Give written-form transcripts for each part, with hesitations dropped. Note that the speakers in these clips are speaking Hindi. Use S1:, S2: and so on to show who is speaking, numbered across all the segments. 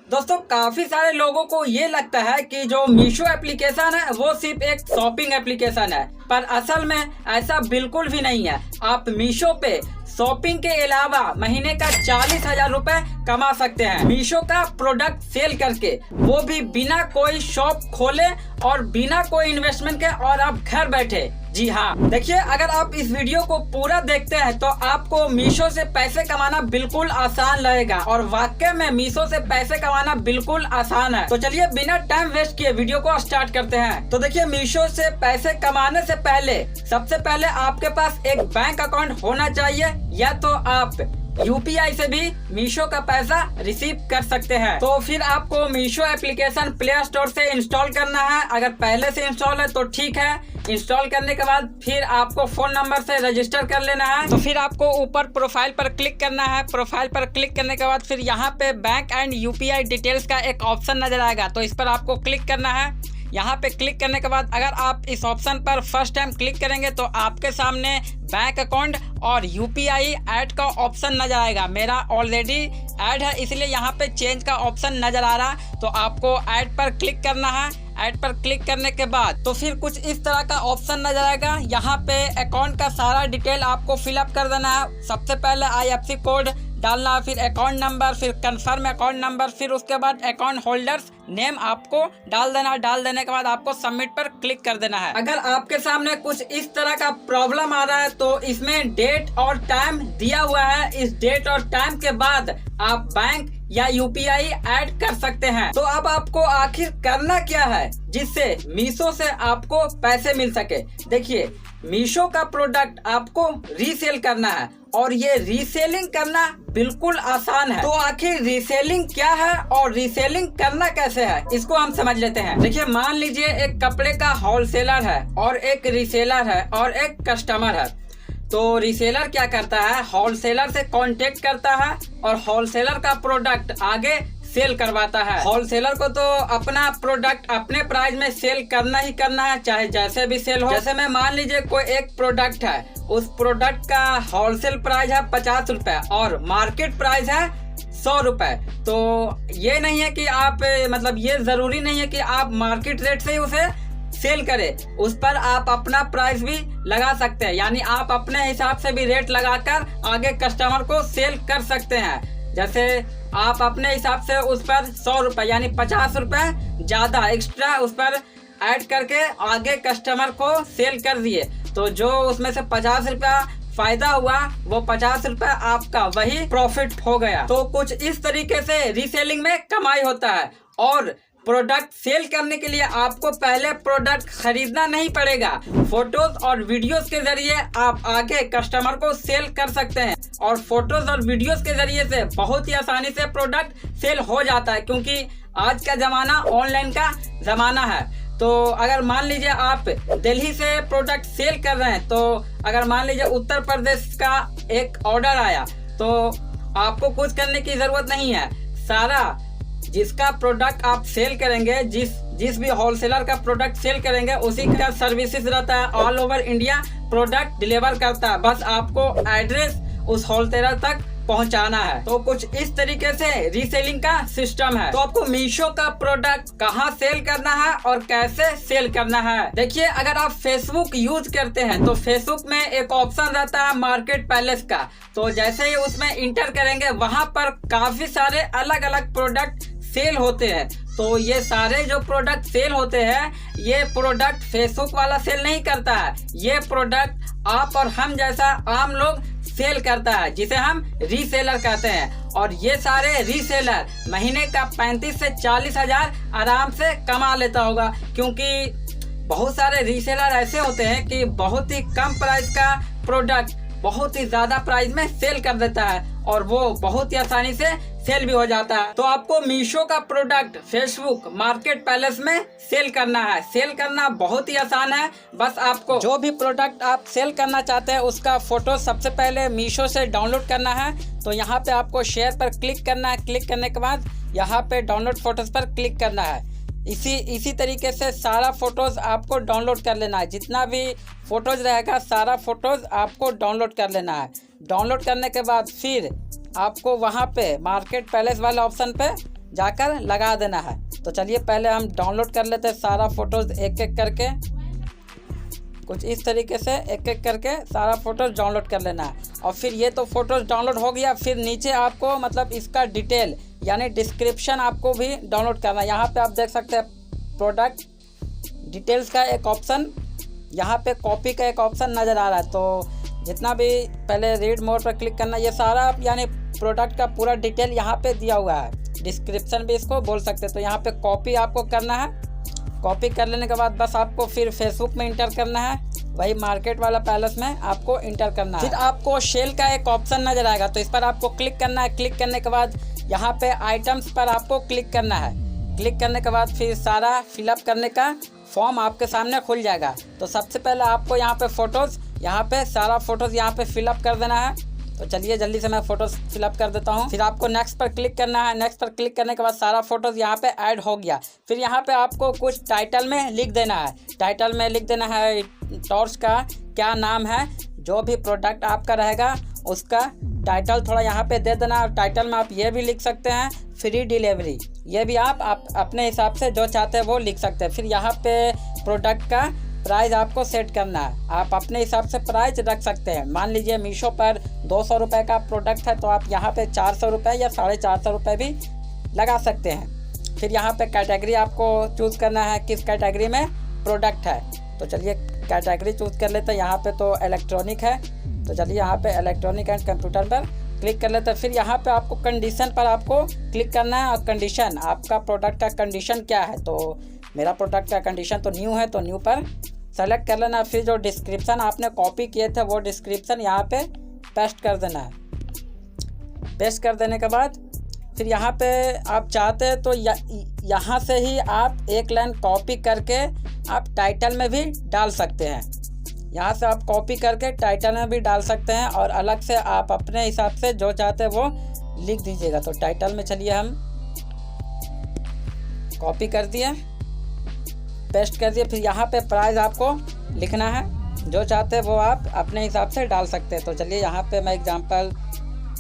S1: दोस्तों काफी सारे लोगों को ये लगता है कि जो मीशो एप्लीकेशन है वो सिर्फ एक शॉपिंग एप्लीकेशन है, पर असल में ऐसा बिल्कुल भी नहीं है। आप मीशो पे शॉपिंग के अलावा महीने का 40,000 रुपए कमा सकते हैं मीशो का प्रोडक्ट सेल करके, वो भी बिना कोई शॉप खोले और बिना कोई इन्वेस्टमेंट के, और आप घर बैठे। जी हाँ, देखिए अगर आप इस वीडियो को पूरा देखते हैं तो आपको मीशो से पैसे कमाना बिल्कुल आसान लगेगा, और वाकई में मीशो से पैसे कमाना बिल्कुल आसान है। तो चलिए बिना टाइम वेस्ट किए वीडियो को स्टार्ट करते हैं। तो देखिए मीशो से पैसे कमाने से पहले सबसे पहले आपके पास एक बैंक अकाउंट होना चाहिए, या तो आप यूपीआई से भी मीशो का पैसा रिसीव कर सकते हैं। तो फिर आपको मीशो एप्लीकेशन प्ले स्टोर से इंस्टॉल करना है। अगर पहले से इंस्टॉल है तो ठीक है। इंस्टॉल करने के बाद फिर आपको फोन नंबर से रजिस्टर कर लेना है। तो फिर आपको ऊपर प्रोफाइल पर क्लिक करना है। प्रोफाइल पर क्लिक करने के बाद फिर यहाँ पे बैंक एंड यूपीआई डिटेल्स का एक ऑप्शन नजर आएगा, तो इस पर आपको क्लिक करना है। यहाँ पे क्लिक करने के बाद अगर आप इस ऑप्शन पर फर्स्ट टाइम क्लिक करेंगे तो आपके सामने बैंक अकाउंट और यूपीआई ऐड का ऑप्शन नजर आएगा। मेरा ऑलरेडी ऐड है इसलिए यहाँ पे चेंज का ऑप्शन नजर आ रहा, तो आपको ऐड पर क्लिक करना है। ऐड पर क्लिक करने के बाद तो फिर कुछ इस तरह का ऑप्शन नजर आएगा। यहाँ पे अकाउंट का सारा डिटेल आपको फिलअप कर देना है। सबसे पहले IFSC कोड डालना, फिर अकाउंट नंबर, फिर कंफर्म अकाउंट नंबर, फिर उसके बाद अकाउंट होल्डर्स नेम आपको डाल देना। डाल देने के बाद आपको सबमिट पर क्लिक कर देना है। अगर आपके सामने कुछ इस तरह का प्रॉब्लम आ रहा है तो इसमें डेट और टाइम दिया हुआ है। इस डेट और टाइम के बाद आप बैंक या यूपीआई ऐड कर सकते हैं। तो अब आपको आखिर करना क्या है जिससे मीशो से आपको पैसे मिल सके। देखिए मीशो का प्रोडक्ट आपको रीसेल करना है, और ये रीसेलिंग करना बिल्कुल आसान है। तो आखिर रीसेलिंग क्या है और रीसेलिंग करना कैसे है, इसको हम समझ लेते हैं। देखिए मान लीजिए एक कपड़े का होलसेलर है और एक रीसेलर है और एक कस्टमर है। तो रीसेलर क्या करता है, होलसेलर से कांटेक्ट करता है और होलसेलर का प्रोडक्ट आगे सेल करवाता है। होलसेलर को तो अपना प्रोडक्ट अपने प्राइस में सेल करना ही करना है, चाहे जैसे भी सेल हो। जैसे मैं मान लीजिए कोई एक प्रोडक्ट है, उस प्रोडक्ट का होलसेल प्राइस है 50 रुपए और मार्केट प्राइस है 100 रुपए। तो ये नहीं है कि आप मतलब ये जरूरी नहीं है कि आप मार्केट रेट से ही उसे सेल करें, उस पर आप अपना प्राइस भी लगा सकते हैं। यानी आप अपने हिसाब से भी रेट लगाकर आगे कस्टमर को सेल कर सकते हैं। जैसे आप अपने हिसाब से उस पर 100 रुपए यानी 50 रुपए ज्यादा एक्स्ट्रा उस पर ऐड करके आगे कस्टमर को सेल कर दिए, तो जो उसमें से 50 रुपया फायदा हुआ वो 50 रुपए आपका वही प्रॉफिट हो गया। तो कुछ इस तरीके से रीसेलिंग में कमाई होता है। और प्रोडक्ट सेल करने के लिए आपको पहले प्रोडक्ट खरीदना नहीं पड़ेगा, फोटोज और वीडियोस के जरिए आप आगे कस्टमर को सेल कर सकते हैं। और फोटोज और वीडियोस के जरिए से बहुत ही आसानी से प्रोडक्ट सेल हो जाता है, क्योंकि आज का जमाना ऑनलाइन का जमाना है। तो अगर मान लीजिए आप दिल्ली से प्रोडक्ट सेल कर रहे हैं, तो अगर मान लीजिए उत्तर प्रदेश का एक ऑर्डर आया, तो आपको कुछ करने की जरूरत नहीं है। सारा जिसका प्रोडक्ट आप सेल करेंगे, जिस भी होलसेलर का प्रोडक्ट सेल करेंगे, उसी का सर्विसेज रहता है। All over India product deliver करता है, बस आपको एड्रेस उस होलसेलर तक पहुंचाना है। तो कुछ इस तरीके से रीसेलिंग का सिस्टम है। तो आपको मीशो का प्रोडक्ट कहां सेल करना है और कैसे सेल करना है। देखिए अगर आप फेसबुक यूज करते हैं तो फेसबुक में एक ऑप्शन रहता है मार्केट पैलेस का। तो जैसे ही उसमें इंटर करेंगे वहां पर काफी सारे अलग अलग प्रोडक्ट सेल होते हैं। तो ये सारे जो प्रोडक्ट सेल होते हैं, ये प्रोडक्ट फेसबुक वाला सेल नहीं करता है। ये प्रोडक्ट आप और हम जैसा आम लोग सेल करता है, जिसे हम रीसेलर कहते हैं। और ये सारे रीसेलर महीने का 35 से 40 हजार आराम से कमा लेता होगा, क्योंकि बहुत सारे रीसेलर ऐसे होते हैं कि बहुत ही कम प्राइस का प्रोडक्ट बहुत ही ज्यादा प्राइस में सेल कर देता है, और वो बहुत ही आसानी से सेल भी हो जाता है। तो आपको मीशो का प्रोडक्ट फेसबुक मार्केट पैलेस में सेल करना है। सेल करना बहुत ही आसान है, बस आपको जो भी प्रोडक्ट आप सेल करना चाहते हैं उसका फोटो सबसे पहले मीशो से डाउनलोड करना है। तो यहाँ पे आपको शेयर पर क्लिक करना है। क्लिक करने के बाद यहाँ पे डाउनलोड फोटोज पर क्लिक करना है। इसी तरीके से सारा फोटोज़ आपको डाउनलोड कर लेना है। जितना भी फोटोज़ रहेगा सारा फोटोज़ आपको डाउनलोड कर लेना है। डाउनलोड करने के बाद फिर आपको वहाँ पे मार्केट पैलेस वाले ऑप्शन पे जाकर लगा देना है। तो चलिए पहले हम डाउनलोड कर लेते हैं सारा फ़ोटोज़ एक एक करके। कुछ इस तरीके से एक एक करके सारा फ़ोटोज़ डाउनलोड कर लेना है। और फिर ये तो फ़ोटोज़ डाउनलोड हो गया, फिर नीचे आपको मतलब इसका डिटेल यानी डिस्क्रिप्शन आपको भी डाउनलोड करना है। यहाँ पे आप देख सकते हैं प्रोडक्ट डिटेल्स का एक ऑप्शन, यहाँ पे कॉपी का एक ऑप्शन नज़र आ रहा है। तो जितना भी पहले रीड मोर पर क्लिक करना, ये सारा यानी प्रोडक्ट का पूरा डिटेल यहाँ पे दिया हुआ है, डिस्क्रिप्शन भी इसको बोल सकते हैं। तो यहाँ पे कॉपी आपको करना है। कॉपी कर लेने के बाद बस आपको फिर फेसबुक में इंटर करना है, वही मार्केट वाला पैलेस में आपको इंटर करना है। फिर आपको शेल का एक ऑप्शन नज़र आएगा, तो इस पर आपको क्लिक करना है। क्लिक करने के बाद यहाँ पे आइटम्स पर आपको क्लिक करना है। क्लिक करने के बाद फिर सारा फिलअप करने का फॉर्म आपके सामने खुल जाएगा। तो सबसे पहले आपको यहाँ पे फ़ोटोज़, यहाँ पे सारा फ़ोटोज़ यहाँ पे फिलअप कर देना है। तो चलिए जल्दी से मैं फ़ोटोज़ फिलअप कर देता हूँ। फिर आपको नेक्स्ट पर क्लिक करना है। नेक्स्ट पर क्लिक करने के बाद सारा फ़ोटोज़ यहाँ पे ऐड हो गया। फिर यहाँ पे आपको कुछ टाइटल में लिख देना है। टाइटल में लिख देना है टॉर्च का क्या नाम है, जो भी प्रोडक्ट आपका रहेगा उसका टाइटल थोड़ा यहाँ पे दे देना। और टाइटल में आप ये भी लिख सकते हैं फ्री डिलीवरी, ये भी आप अपने हिसाब से जो चाहते हैं वो लिख सकते हैं। फिर यहाँ पे प्रोडक्ट का प्राइस आपको सेट करना है, आप अपने हिसाब से प्राइस रख सकते हैं। मान लीजिए मीशो पर 200 रुपये का प्रोडक्ट है, तो आप यहाँ पे 400 रुपये या 450 रुपये भी लगा सकते हैं। फिर यहाँ पे कैटेगरी आपको चूज़ करना है, किस कैटेगरी में प्रोडक्ट है। तो चलिए कैटेगरी चूज़ कर लेते हैं। यहाँ पे तो इलेक्ट्रॉनिक है, तो चलिए यहाँ पे इलेक्ट्रॉनिक एंड कंप्यूटर पर क्लिक कर लेते हैं। फिर यहाँ पे आपको कंडीशन पर आपको क्लिक करना है। और कंडीशन, आपका प्रोडक्ट का कंडीशन क्या है, तो मेरा प्रोडक्ट का कंडीशन तो न्यू है, तो न्यू पर सेलेक्ट कर लेना। फिर जो डिस्क्रिप्शन आपने कॉपी किए थे वो डिस्क्रिप्शन यहाँ पे पेस्ट कर देना है। पेस्ट कर देने के बाद फिर यहाँ पे आप चाहते हैं तो यहाँ से ही आप एक लाइन कॉपी करके आप टाइटल में भी डाल सकते हैं। यहाँ से आप कॉपी करके टाइटल में भी डाल सकते हैं, और अलग से आप अपने हिसाब से जो चाहते हैं वो लिख दीजिएगा। तो टाइटल में चलिए हम कॉपी कर दिए, पेस्ट कर दिए। फिर यहाँ पे प्राइस आपको लिखना है, जो चाहते हैं वो आप अपने हिसाब से डाल सकते हैं। तो चलिए यहाँ पे मैं एग्जांपल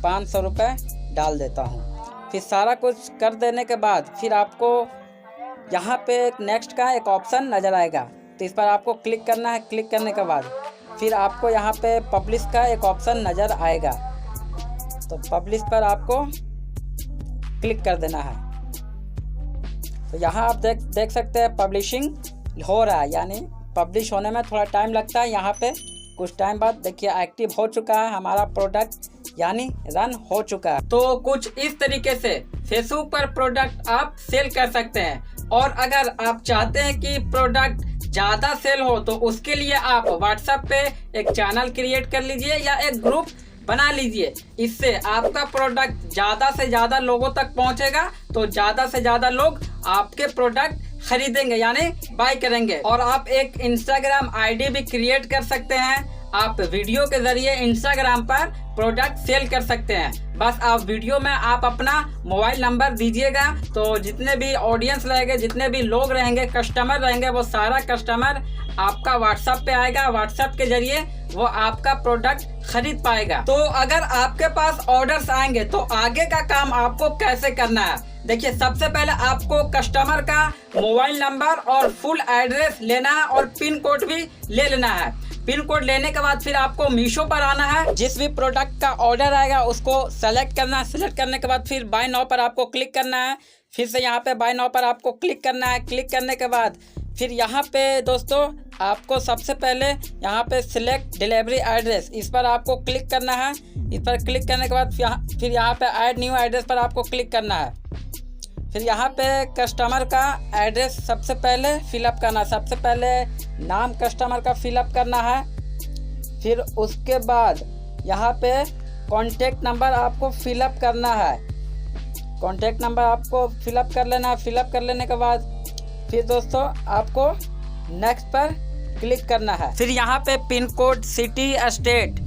S1: 500 रुपये डाल देता हूँ। फिर सारा कुछ कर देने के बाद फिर आपको यहाँ पे एक नेक्स्ट का एक ऑप्शन नज़र आएगा, तो इस पर आपको क्लिक करना है। क्लिक करने के बाद फिर आपको यहाँ पे पब्लिश का एक ऑप्शन नज़र आएगा, तो पब्लिश पर आपको क्लिक कर देना है। तो यहाँ आप देख सकते हैं पब्लिशिंग हो रहा है, यानी पब्लिश होने में थोड़ा टाइम लगता है। यहाँ पे कुछ टाइम बाद देखिए एक्टिव हो चुका है हमारा प्रोडक्ट, यानी रन हो चुका है। तो कुछ इस तरीके से फेसबुक पर प्रोडक्ट आप सेल कर सकते हैं। और अगर आप चाहते हैं कि प्रोडक्ट ज़्यादा सेल हो, तो उसके लिए आप व्हाट्सएप पे एक चैनल क्रिएट कर लीजिए या एक ग्रुप बना लीजिए। इससे आपका प्रोडक्ट ज़्यादा से ज़्यादा लोगों तक पहुंचेगा, तो ज़्यादा से ज़्यादा लोग आपके प्रोडक्ट खरीदेंगे यानी बाय करेंगे। और आप एक इंस्टाग्राम आईडी भी क्रिएट कर सकते हैं। आप वीडियो के जरिए इंस्टाग्राम पर प्रोडक्ट सेल कर सकते हैं। बस आप वीडियो में आप अपना मोबाइल नंबर दीजिएगा, तो जितने भी ऑडियंस रहेंगे, जितने भी लोग रहेंगे, कस्टमर रहेंगे, वो सारा कस्टमर आपका व्हाट्सएप पे आएगा। व्हाट्सएप के जरिए वो आपका प्रोडक्ट खरीद पाएगा। तो अगर आपके पास ऑर्डर्स आएंगे तो आगे का काम आपको कैसे करना है, देखिए सबसे पहले आपको कस्टमर का मोबाइल नंबर और फुल एड्रेस लेना है, और पिन कोड भी ले लेना है। पिन कोड लेने के बाद फिर आपको मीशो पर आना है। जिस भी प्रोडक्ट का ऑर्डर आएगा उसको सेलेक्ट करना है। सेलेक्ट करने के बाद फिर बाय नाउ पर आपको क्लिक करना है। फिर से यहाँ पे बाय नाउ पर आपको क्लिक करना है। क्लिक करने के बाद फिर यहाँ पे दोस्तों आपको सबसे पहले यहाँ पे सिलेक्ट डिलीवरी एड्रेस, इस पर आपको क्लिक करना है। इस पर क्लिक करने के बाद फिर यहाँ पे ऐड न्यू एड्रेस पर आपको क्लिक करना है। फिर यहाँ पे कस्टमर का एड्रेस सबसे पहले फिलअप करना। सबसे पहले नाम कस्टमर का फिलअप करना है। फिर उसके बाद यहाँ पे कॉन्टैक्ट नंबर आपको फिलअप करना है। कॉन्टैक्ट नंबर आपको फिलअप कर लेना है। फिलअप कर लेने के बाद फिर दोस्तों आपको नेक्स्ट पर क्लिक करना है। फिर यहाँ पे पिन कोड, सिटी, स्टेट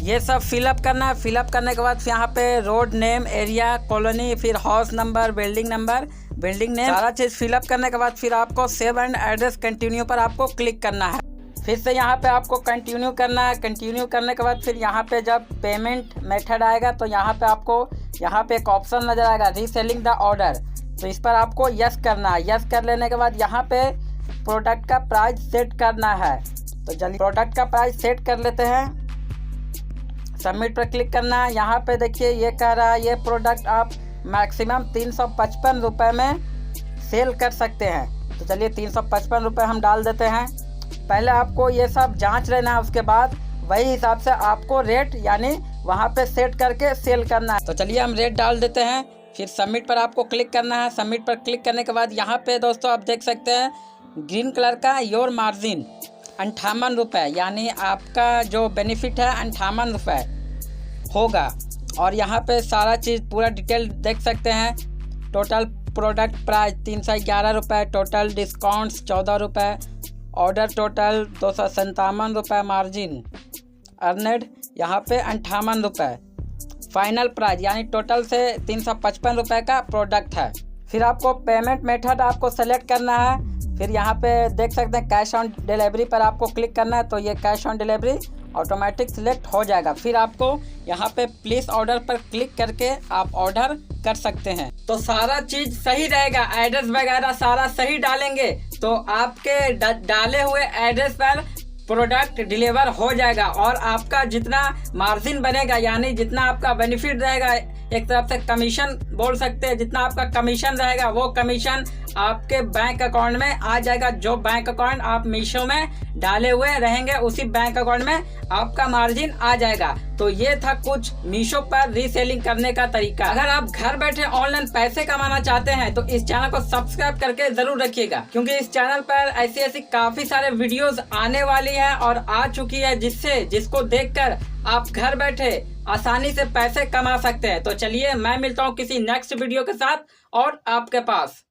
S1: ये सब फिलअप करना है। फिलअप करने के बाद यहाँ पे रोड नेम, एरिया, कॉलोनी, फिर हाउस नंबर, बिल्डिंग नेम, सारा चीज़ फिलअप करने के बाद फिर आपको सेव एंड एड्रेस कंटिन्यू पर आपको क्लिक करना है। फिर से यहाँ पे आपको कंटिन्यू करना है। कंटिन्यू करने के बाद फिर यहाँ पे जब पेमेंट मेथड आएगा तो यहाँ पे आपको यहाँ पे एक ऑप्शन नज़र आएगा रीसेलिंग द ऑर्डर। तो इस पर आपको यस करना है। यस कर लेने के बाद यहाँ पे प्रोडक्ट का प्राइस सेट करना है। तो चलिए प्रोडक्ट का प्राइस सेट कर लेते हैं। सबमिट पर क्लिक करना है। यहाँ पे देखिए ये कह रहा है ये प्रोडक्ट आप मैक्सिमम 355 रुपये में सेल कर सकते हैं। तो चलिए 355 रुपये हम डाल देते हैं। पहले आपको ये सब जांच लेना है, उसके बाद वही हिसाब से आपको रेट यानी वहाँ पे सेट करके सेल करना है। तो चलिए हम रेट डाल देते हैं, फिर सबमिट पर आपको क्लिक करना है। सबमिट पर क्लिक करने के बाद यहाँ पे दोस्तों आप देख सकते हैं ग्रीन कलर का योर मार्जिन 58 रुपये, यानी आपका जो बेनिफिट है 58 रुपये होगा। और यहाँ पे सारा चीज़ पूरा डिटेल देख सकते हैं। टोटल प्रोडक्ट प्राइस 311 रुपये, टोटल डिस्काउंट्स 14 रुपये, ऑर्डर टोटल 257 रुपये, मार्जिन अर्नेड यहाँ पे 58 रुपये, फाइनल प्राइस यानी टोटल से 355 रुपये का प्रोडक्ट है। फिर आपको पेमेंट मेथड आपको सेलेक्ट करना है। फिर यहाँ पे देख सकते हैं कैश ऑन डिलीवरी पर आपको क्लिक करना है। तो ये cash on delivery automatic select हो जाएगा। फिर आपको यहाँ पे प्लेस ऑर्डर पर क्लिक करके आप ऑर्डर कर सकते हैं। तो सारा चीज़ सही रहेगा, एड्रेस वगैरह सारा सही डालेंगे तो आपके डाले हुए एड्रेस पर प्रोडक्ट डिलीवर हो जाएगा। और आपका जितना मार्जिन बनेगा यानी जितना आपका बेनिफिट रहेगा, एक तरफ से कमीशन बोल सकते हैं, जितना आपका कमीशन रहेगा वो कमीशन आपके बैंक अकाउंट में आ जाएगा। जो बैंक अकाउंट आप मीशो में डाले हुए रहेंगे उसी बैंक अकाउंट में आपका मार्जिन आ जाएगा। तो ये था कुछ मीशो पर रीसेलिंग करने का तरीका। अगर आप घर बैठे ऑनलाइन पैसे कमाना चाहते हैं तो इस चैनल को सब्सक्राइब करके जरूर रखिएगा, क्योंकि इस चैनल पर ऐसी काफी सारे वीडियोस आने वाली है और आ चुकी है, जिसको देखकर आप घर बैठे आसानी से पैसे कमा सकते हैं। तो चलिए मैं मिलता हूँ किसी नेक्स्ट वीडियो के साथ और आपके पास।